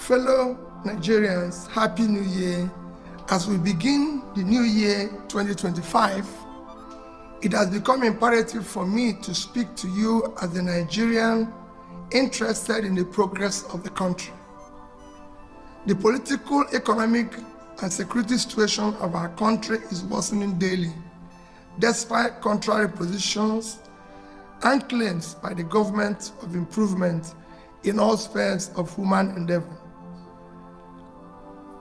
Fellow Nigerians, Happy New Year. As we begin the new year 2025, it has become imperative for me to speak to you as a Nigerian interested in the progress of the country. The political, economic, and security situation of our country is worsening daily, despite contrary positions and claims by the government of improvement in all spheres of human endeavor.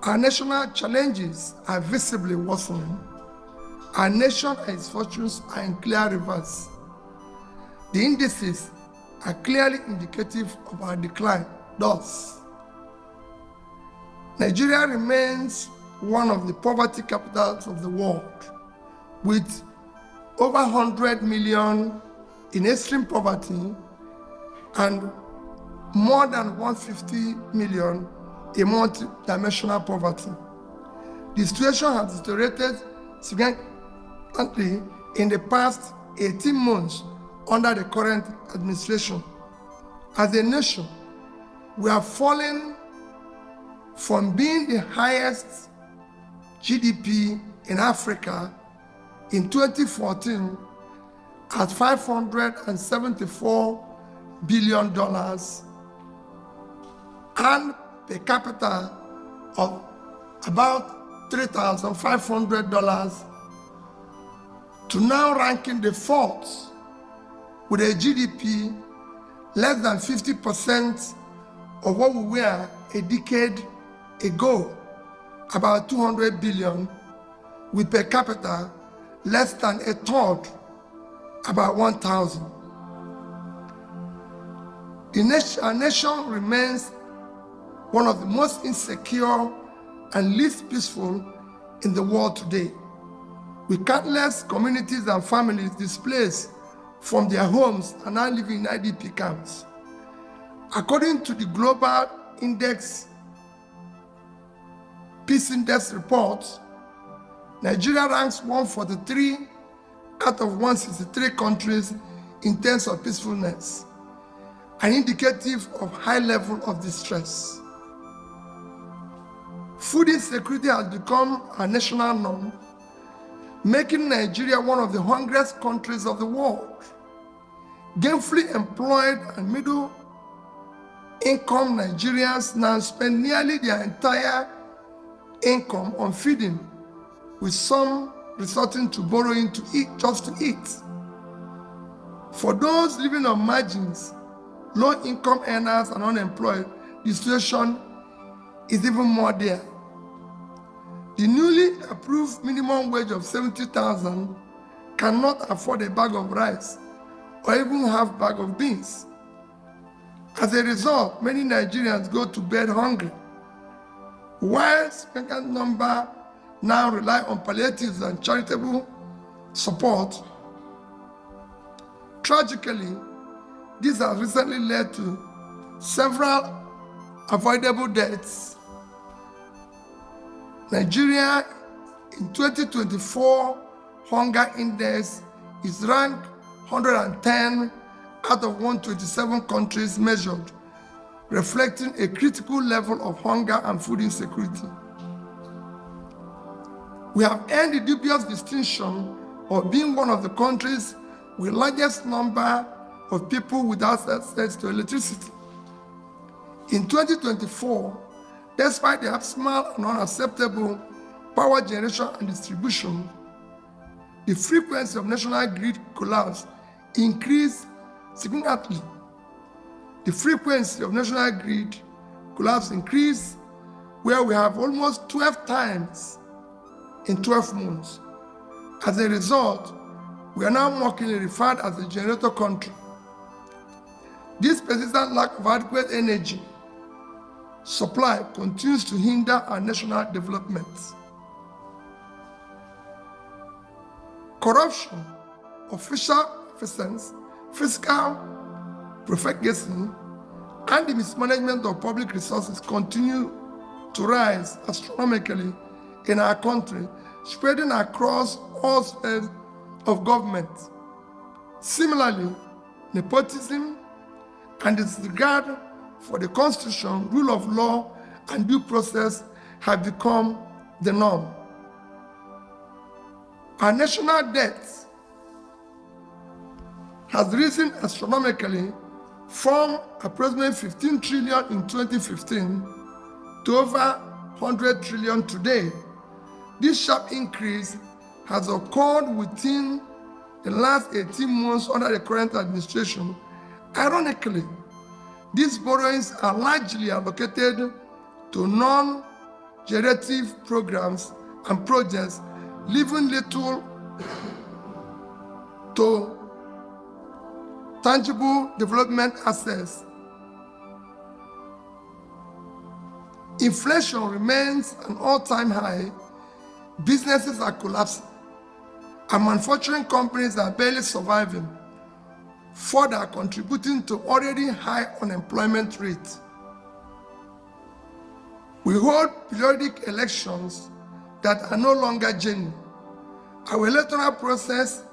Our national challenges are visibly worsening. Our nation and its fortunes are in clear reverse. The indices are clearly indicative of our decline. Thus, Nigeria remains one of the poverty capitals of the world, with over 100 million in extreme poverty and more than 150 million in multi-dimensional poverty. The situation has deteriorated significantly in the past 18 months under the current administration. As a nation, we are falling from being the highest GDP in Africa in 2014 at $574 billion and per capita of about $3,500 to now ranking the fourth with a GDP less than 50% of what we were a decade ago, about 200 billion, with per capita less than a third, about 1,000. Our nation remains one of the most insecure and least peaceful in the world today, with countless communities and families displaced from their homes and now living in IDP camps. According to the Global Peace Index report, Nigeria ranks 143 out of 163 countries in terms of peacefulness, an indicative of high level of distress. Food insecurity has become a national norm, making Nigeria one of the hungriest countries of the world. Gainfully employed and middle-income Nigerians now spend nearly their entire income on feeding, with some resorting to borrowing to eat just to eat. For those living on margins, low-income earners and unemployed, the situation is even more dire. The newly approved minimum wage of 70,000 cannot afford a bag of rice or even half a bag of beans. As a result, many Nigerians go to bed hungry, while a significant number now rely on palliatives and charitable support. Tragically, this has recently led to several avoidable deaths. Nigeria in 2024 Hunger Index is ranked 110 out of 127 countries measured, reflecting a critical level of hunger and food insecurity. We have earned the dubious distinction of being one of the countries with the largest number of people without access to electricity. In 2024, despite the abysmal and unacceptable power generation and distribution, the frequency of national grid collapse increased significantly. The frequency of national grid collapse increased, where we have almost 12 times in 12 months. As a result, we are now mockingly referred as a generator country. This persistent lack of adequate energy supply continues to hinder our national development. Corruption, official efficiency, fiscal profligacy, and the mismanagement of public resources continue to rise astronomically in our country, spreading across all spheres of government. Similarly, nepotism and disregard for the Constitution, rule of law, and due process have become the norm. Our national debt has risen astronomically from approximately 15 trillion in 2015 to over 100 trillion today. This sharp increase has occurred within the last 18 months under the current administration. Ironically, these borrowings are largely allocated to non-generative programs and projects, leaving little to tangible development assets. Inflation remains an all-time high, businesses are collapsing, and manufacturing companies are barely surviving, further contributing to already high unemployment rate. We hold periodic elections that are no longer genuine. Our electoral process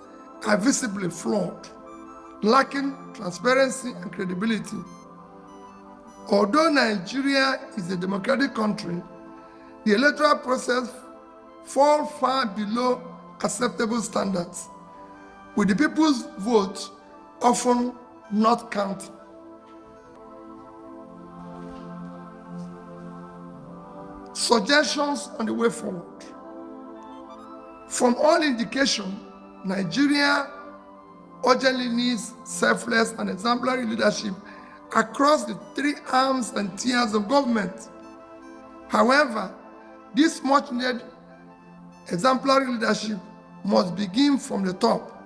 are visibly flawed, lacking transparency and credibility. Although Nigeria is a democratic country, the electoral process falls far below acceptable standards, with the people's vote often not counted. Suggestions on the way forward. From all indication, Nigeria urgently needs selfless and exemplary leadership across the three arms and tiers of government. However, this much needed exemplary leadership must begin from the top.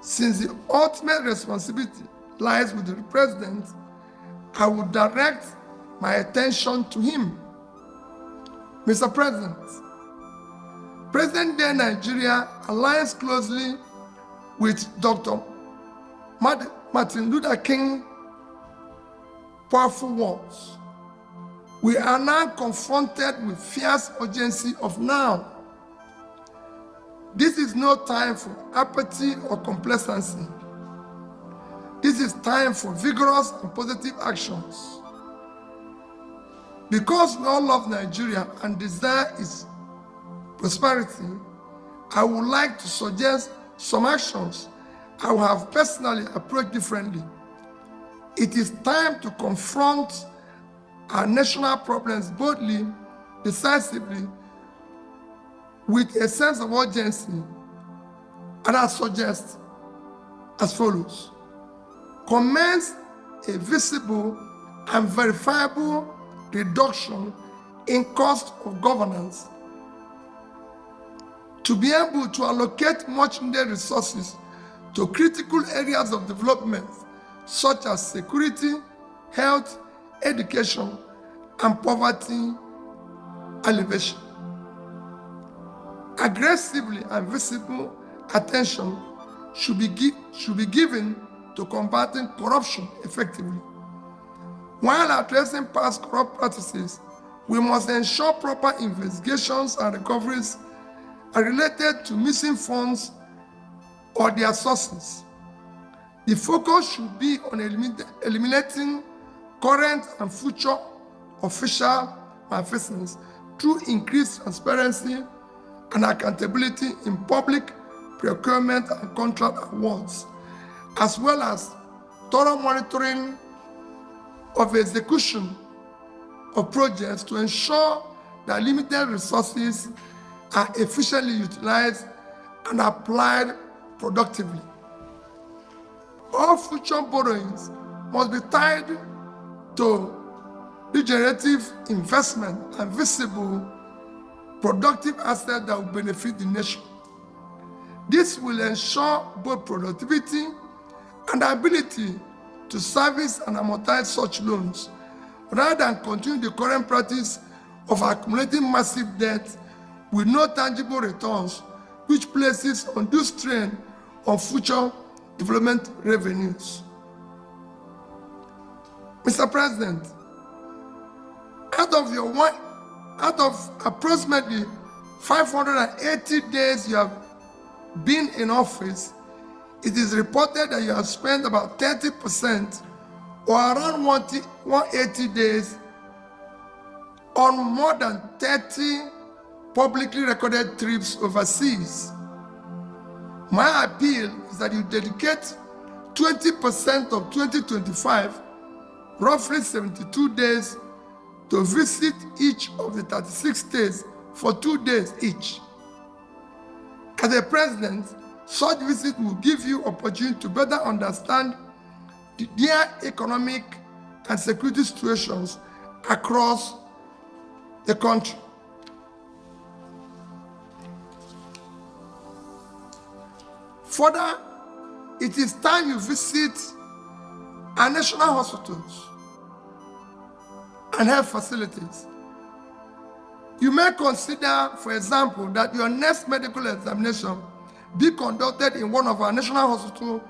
Since the ultimate responsibility lies with the president, I will direct my attention to him. Mr. President, President-day Nigeria aligns closely with Dr. Martin Luther King powerful words. We are now confronted with fierce urgency of now. This is no time for apathy or complacency. This is time for vigorous and positive actions. Because we all love Nigeria and desire its prosperity, I would like to suggest some actions I will have personally approached differently. It is time to confront our national problems boldly, decisively, with a sense of urgency, and I suggest as follows. Commence a visible and verifiable reduction in cost of governance to be able to allocate much needed resources to critical areas of development such as security, health, education, and poverty alleviation. Aggressively and visible attention should be given to combating corruption effectively. While addressing past corrupt practices, we must ensure proper investigations and recoveries are related to missing funds or their sources. The focus should be on eliminating current and future official malfeasance through increased transparency and accountability in public procurement and contract awards, as well as thorough monitoring of execution of projects to ensure that limited resources are efficiently utilized and applied productively. All future borrowings must be tied to regenerative investment and visible, productive assets that will benefit the nation. This will ensure both productivity and the ability to service and amortize such loans, rather than continue the current practice of accumulating massive debt with no tangible returns, which places undue strain on future development revenues. Mr. President, out of approximately 580 days you have been in office, it is reported that you have spent about 30% or around 180 days on more than 30 publicly recorded trips overseas. My appeal is that you dedicate 20% of 2025, roughly 72 days, to visit each of the 36 states for 2 days each. As a president, such visit will give you opportunity to better understand their economic and security situations across the country. Further, it is time you visit our national hospitals and health facilities. You may consider, for example, that your next medical examination be conducted in one of our national hospitals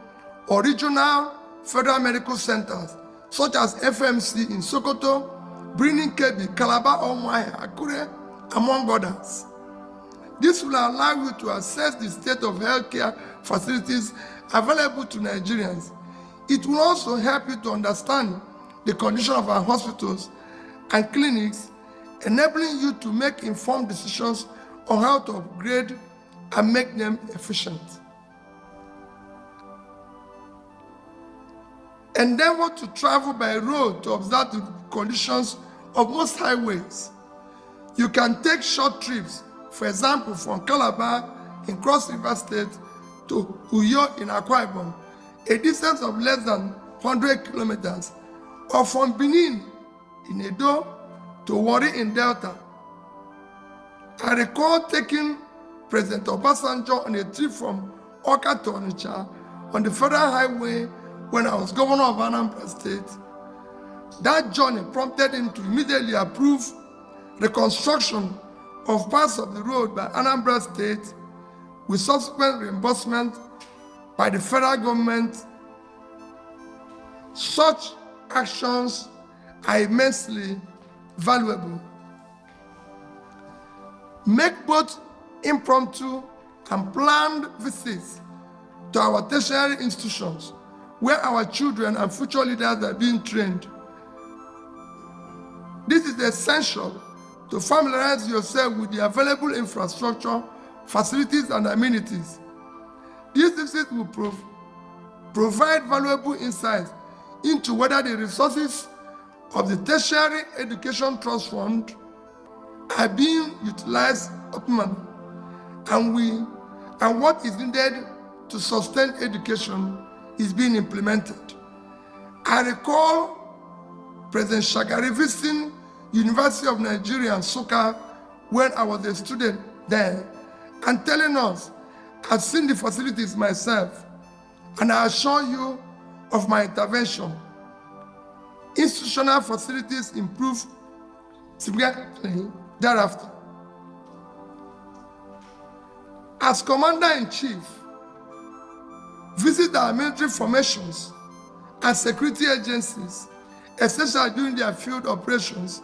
or regional federal medical centers, such as FMC in Sokoto, Birnin Kebbi, Calabar, Umuahia, Akure, among others. This will allow you to assess the state of healthcare facilities available to Nigerians. It will also help you to understand the condition of our hospitals and clinics, enabling you to make informed decisions on how to upgrade and make them efficient. Endeavor to travel by road to observe the conditions of most highways. You can take short trips, for example, from Calabar in Cross River State to Uyo in Akwa Ibom, a distance of less than 100 kilometers, or from Benin in Edo to Warri in Delta. I recall taking President Obasanjo on a trip from Oka to Onitsha on the federal highway when I was governor of Anambra State. That journey prompted him to immediately approve reconstruction of parts of the road by Anambra State with subsequent reimbursement by the federal government. Such actions are immensely valuable. Make both impromptu and planned visits to our tertiary institutions where our children and future leaders are being trained. This is essential to familiarize yourself with the available infrastructure, facilities, and amenities. These visits will provide valuable insights into whether the resources of the Tertiary Education Trust Fund are being utilized optimally, and what is needed to sustain education is being implemented. I recall President Shagari visiting University of Nigeria, Nsukka, when I was a student there, and telling us, I've seen the facilities myself, and I assure you of my intervention. Institutional facilities improved significantly thereafter. As Commander-in-Chief, visit our military formations and security agencies, especially during their field operations,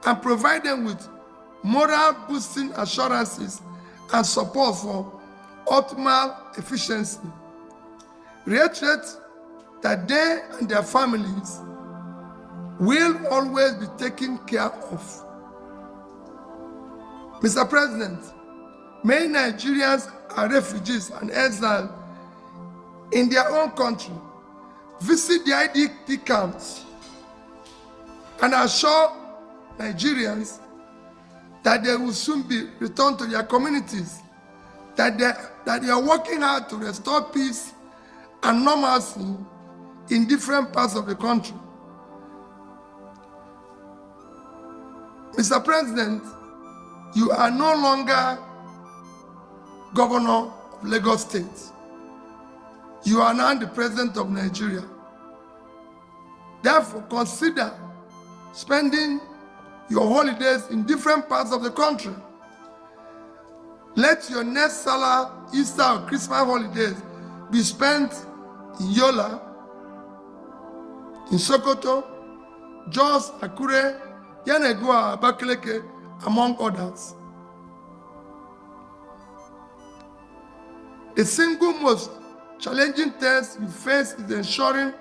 and provide them with morale-boosting assurances and support for optimal efficiency. Reiterate that they and their families will always be taken care of. Mr. President, many Nigerians are refugees and exiles in their own country. Visit the IDP camps and assure Nigerians that they will soon be returned to their communities, that they are working hard to restore peace and normalcy in different parts of the country. Mr. President, you are no longer governor of Lagos State. You are now the president of Nigeria. Therefore, consider spending your holidays in different parts of the country. Let your next Salah, Easter, or Christmas holidays be spent in Yola, in Sokoto, Jos, Akure, Yanegua, Abakaleke, among others. The single most challenging test you face is ensuring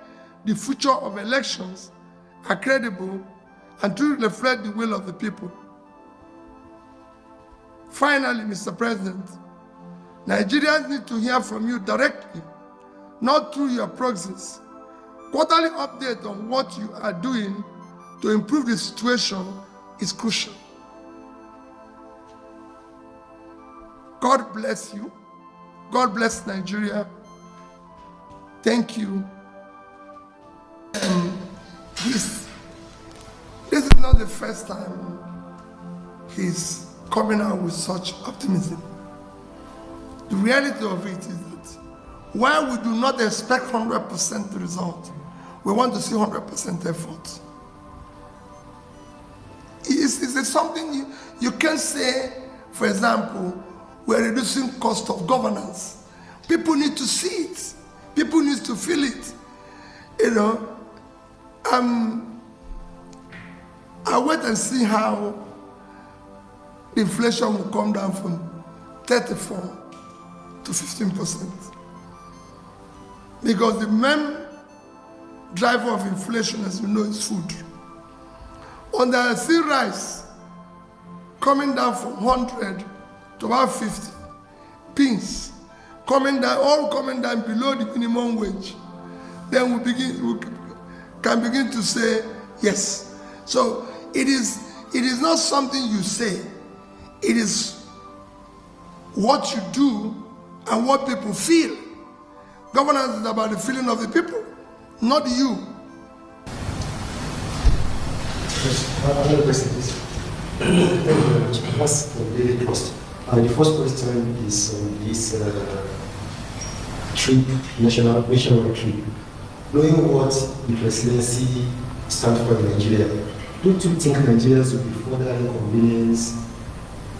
the future of elections are credible and to reflect the will of the people. Finally, Mr. President, Nigerians need to hear from you directly, not through your proxies. Quarterly update on what you are doing to improve the situation is crucial. God bless you. God bless Nigeria. Thank you. This is not the first time he's coming out with such optimism. The reality of it is that while we do not expect 100% result, we want to see 100% effort. Is there something you can say, for example, we're reducing cost of governance? People need to see it. People need to feel it. You know, I'll wait and see how the inflation will come down from 34 to 15%. Because the main driver of inflation, as you know, is food. On the sea rice, coming down from 100 to about 50, beans coming down, all coming down below the minimum wage, then we can begin to say yes. So it is not something you say, it is what you do and what people feel. Governance is about the feeling of the people, not you. Another question, please. Thank you very much. That's a really question. The first question is on this trip, national trip. Knowing what the presidency stands for in Nigeria, don't you think Nigerians will be further inconvenienced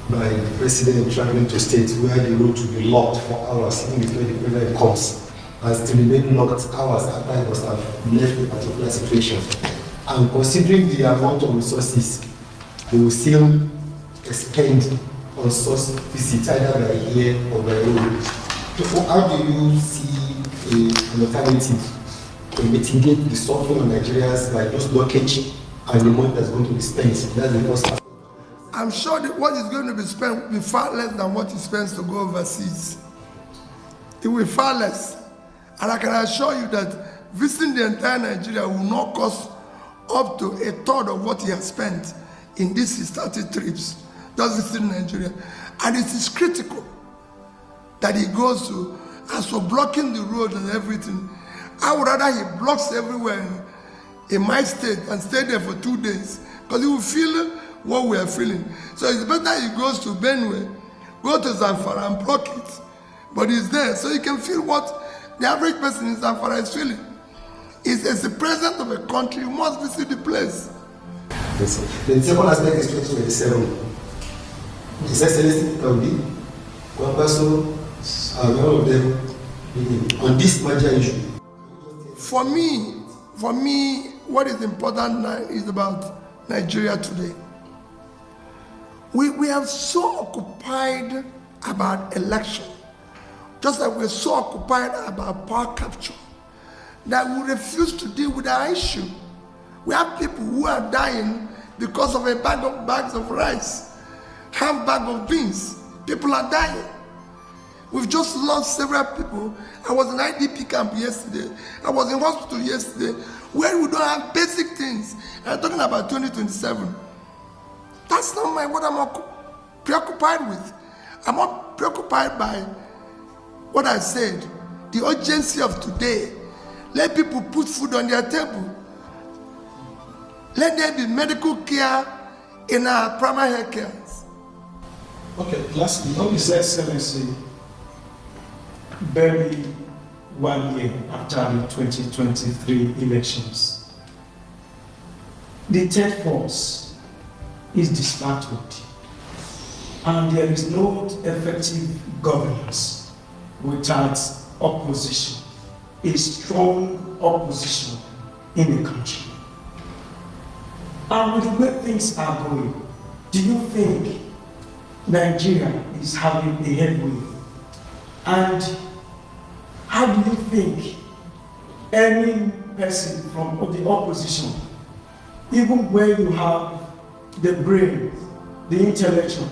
by the president traveling to states where the road will be locked for hours even before the president comes, and still remain locked hours after he must have left a particular situation? And considering the amount of resources they will still expend on such visits, either by air or by road, so how do you see an alternative to mitigate the suffering of Nigerians by just blockage and the money that's going to be spent? That's the first part. I'm sure that what is going to be spent will be far less than what he spends to go overseas. It will be far less. And I can assure you that visiting the entire Nigeria will not cost up to a third of what he has spent in these 30 trips, just visiting Nigeria. And it is critical that he goes to, as for blocking the road and everything, I would rather he blocks everywhere in my state and stay there for 2 days, because he will feel what we are feeling. So it's better he goes to Benue, go to Zamfara and block it, but he's there so he can feel what the average person in Zamfara is feeling. As the president of a country, you must visit the place. Yes, the second aspect is 2027. His Excellency Obi, one person, all of them, on this major issue. For me, what is important now is about Nigeria today. We are so occupied about election, just like we're so occupied about power capture, that we refuse to deal with our issue. We have people who are dying because of a bags of rice, half bag of beans. People are dying. We've just lost several people. I was in IDP camp yesterday. I was in hospital yesterday, where we don't have basic things. I'm talking about 2027. That's not what I'm preoccupied with. I'm not preoccupied by what I said, the urgency of today. Let people put food on their table. Let there be medical care in our primary health care. Okay, lastly, His Excellency, barely 1 year after the 2023 elections, the third force is dismantled, and there is no effective governance without opposition, a strong opposition in the country. And with the way things are going, do you think Nigeria is having a headway? And how do you think any person from the opposition even when you have the brain, the intellectual,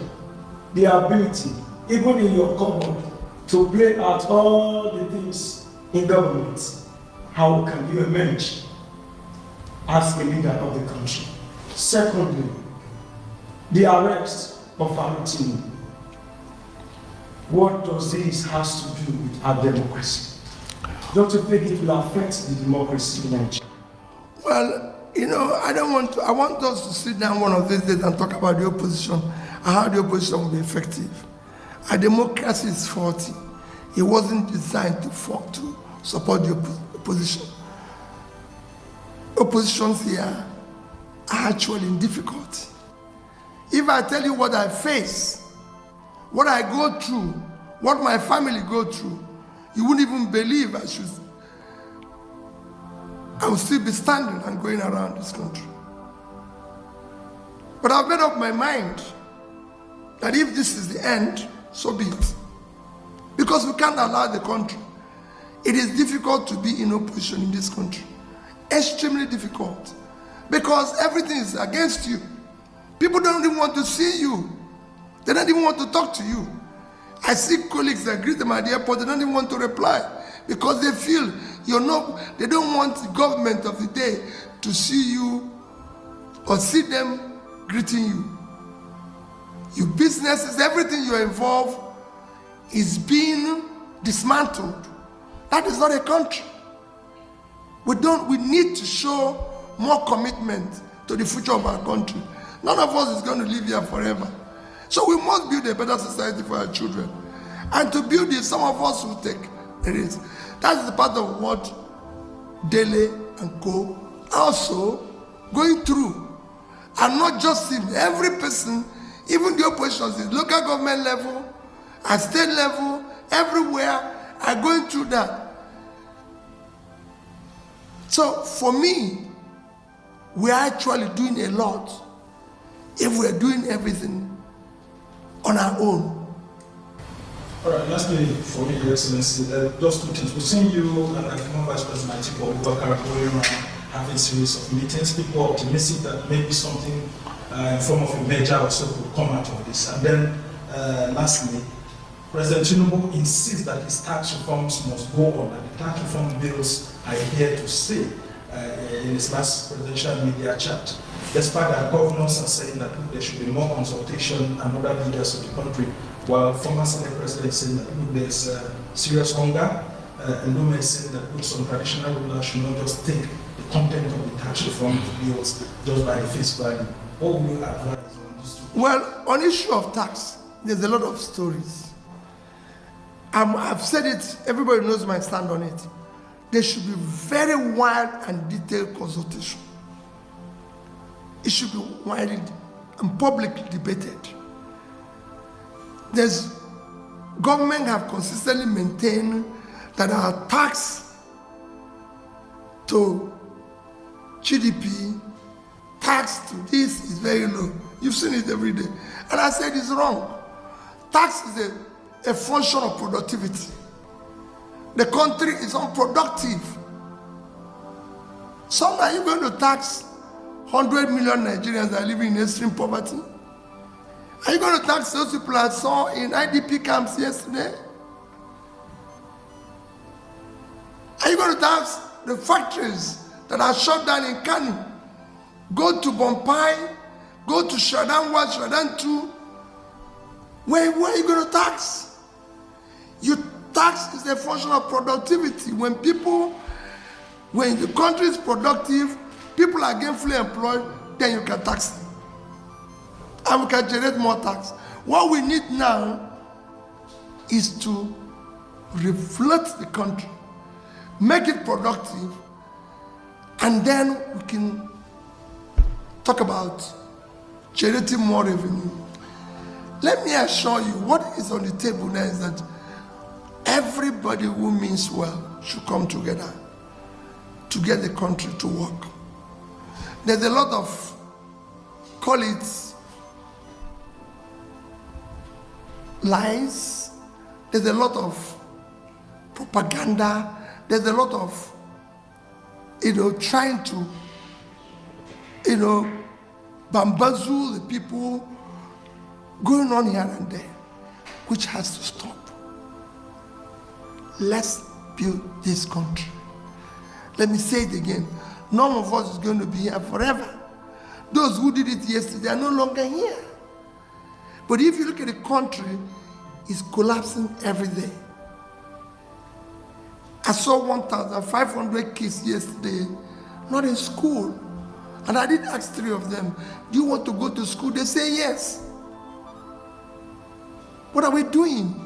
the ability, even in your cupboard, to play out all the things in government, how can you emerge as a leader of the country? Secondly, the arrest of Obi Tinubu. What does this has to do with our democracy? Don't you think it will affect the democracy in Nigeria? Well, I want us to sit down one of these days and talk about the opposition and how the opposition will be effective. Our democracy is faulty. It wasn't designed to support the opposition. Oppositions here are actually in difficulty. If I tell you what I face, what I go through, what my family go through, you wouldn't even believe I will still be standing and going around this country. But I've made up my mind that if this is the end, so be it. Because we can't allow the country. It is difficult to be in opposition in this country. Extremely difficult. Because everything is against you. People don't even want to see you. They don't even want to talk to you. I see colleagues that greet them at the airport, they don't even want to reply because they feel they don't want the government of the day to see you or see them greeting you. Your businesses, everything you're involved is being dismantled. That is not a country. We need to show more commitment to the future of our country. None of us is going to live here forever. So we must build a better society for our children. And to build it, some of us will take the risk. That is the part of what Dele and Co. also going through. And not just him, every person, even the oppositions, at local government level, at state level, everywhere, are going through that. So for me, we are actually doing a lot if we are doing everything on our own. All right, lastly, for me, Your Excellency, just two things. We've seen you and the former Vice President Atiku Abubakar going around having a series of meetings. People are optimistic that maybe something in form of a merger or so could come out of this. And then, lastly, President Tinubu insists that his tax reforms must go on, and the tax reform bills are here to stay in his last presidential media chat. Despite our governors are saying that there should be more consultation and other leaders of the country, while former Senate President is saying that there's serious hunger, and Numa is saying that some traditional rulers should not just take the content of the tax reform bills just by the face value. What will you advise on this? Well, on issue of tax, there's a lot of stories. I've said it, everybody knows my stand on it. There should be very wide and detailed consultation. It should be widely and publicly debated. Government have consistently maintained that our tax to GDP, tax to this is very low. You've seen it every day. And I said it's wrong. Tax is a function of productivity. The country is unproductive. So are you going to tax 100 million Nigerians that are living in extreme poverty? Are you going to tax those people I saw in IDP camps yesterday? Are you going to tax the factories that are shut down in Kano? Go to Bompai, go to Shradan 1, Shradan 2. Where are you going to tax? Tax is a function of productivity. When the country is productive, people are gainfully employed, then you can tax them. And we can generate more tax. What we need now is to reflect the country, make it productive, and then we can talk about generating more revenue. Let me assure you, what is on the table now is that everybody who means well should come together to get the country to work. There's a lot of, call it, lies. There's a lot of propaganda. There's a lot of, trying to bamboozle the people going on here and there, which has to stop. Let's build this country. Let me say it again. None of us is going to be here forever. Those who did it yesterday are no longer here. But if you look at the country, it's collapsing every day. I saw 1,500 kids yesterday, not in school. And I did ask 3 of them, do you want to go to school? They say yes. What are we doing?